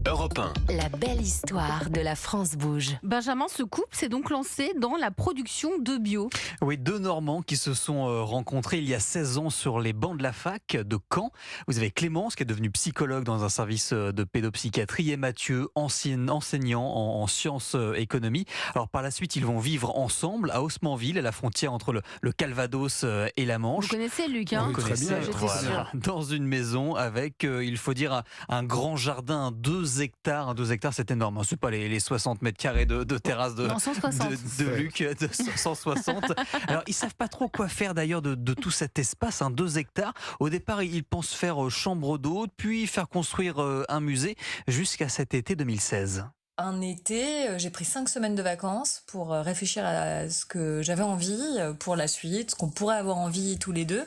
Europe 1. La belle histoire de la France bouge. Benjamin, ce couple s'est donc lancé dans la production de bio. Oui, deux Normands qui se sont rencontrés il y a 16 ans sur les bancs de la fac de Caen. Vous avez Clémence qui est devenue psychologue dans un service de pédopsychiatrie et Mathieu, enseignant en sciences économie. Alors par la suite, ils vont vivre ensemble à Haussmanville, à la frontière entre le Calvados et la Manche. Vous connaissez Luc, hein? Vous connaissez, J'étais voilà. sûre. Dans une maison avec, il faut dire, un grand jardin, 2 hectares. 2 hectares, c'est énorme. C'est pas les 60 mètres carrés de terrasse Non, 160. de Luc, de 160. Alors, ils savent pas trop quoi faire d'ailleurs de tout cet espace, 2 hectares. Au départ, ils pensent faire chambre d'hôte, puis faire construire un musée jusqu'à cet été 2016. Un été, j'ai pris 5 semaines de vacances pour réfléchir à ce que j'avais envie pour la suite, ce qu'on pourrait avoir envie tous les deux.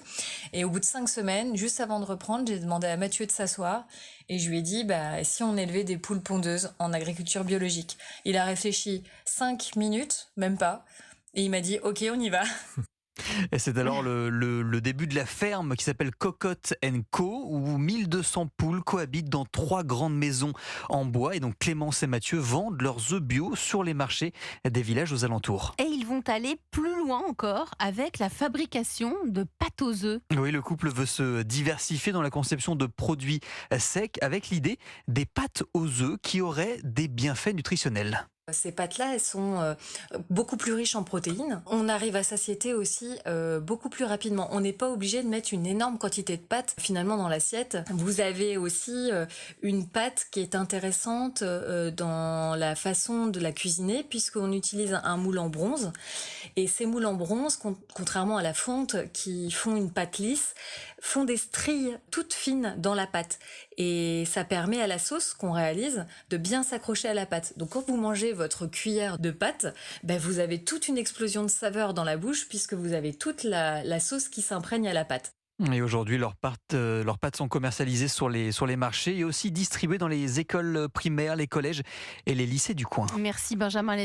Et au bout de 5 semaines, juste avant de reprendre, j'ai demandé à Mathieu de s'asseoir et je lui ai dit si on élevait des poules pondeuses en agriculture biologique. Il a réfléchi 5 minutes, même pas, et il m'a dit OK, on y va. Et c'est alors le début de la ferme qui s'appelle Cocotte & Co, où 1200 poules cohabitent dans 3 grandes maisons en bois. Et donc Clémence et Mathieu vendent leurs œufs bio sur les marchés des villages aux alentours. Et ils vont aller plus loin encore avec la fabrication de pâtes aux œufs. Oui, le couple veut se diversifier dans la conception de produits secs avec l'idée des pâtes aux œufs qui auraient des bienfaits nutritionnels. Ces pâtes-là, elles sont beaucoup plus riches en protéines. On arrive à satiété aussi beaucoup plus rapidement. On n'est pas obligé de mettre une énorme quantité de pâtes finalement dans l'assiette. Vous avez aussi une pâte qui est intéressante dans la façon de la cuisiner puisqu'on utilise un moule en bronze. Et ces moules en bronze, contrairement à la fonte qui font une pâte lisse, font des stries toutes fines dans la pâte. Et ça permet à la sauce qu'on réalise de bien s'accrocher à la pâte. Donc quand vous mangez votre cuillère de pâte, vous avez toute une explosion de saveur dans la bouche puisque vous avez toute la sauce qui s'imprègne à la pâte. Et aujourd'hui, leurs pâtes sont commercialisées sur les marchés et aussi distribuées dans les écoles primaires, les collèges et les lycées du coin. Merci Benjamin.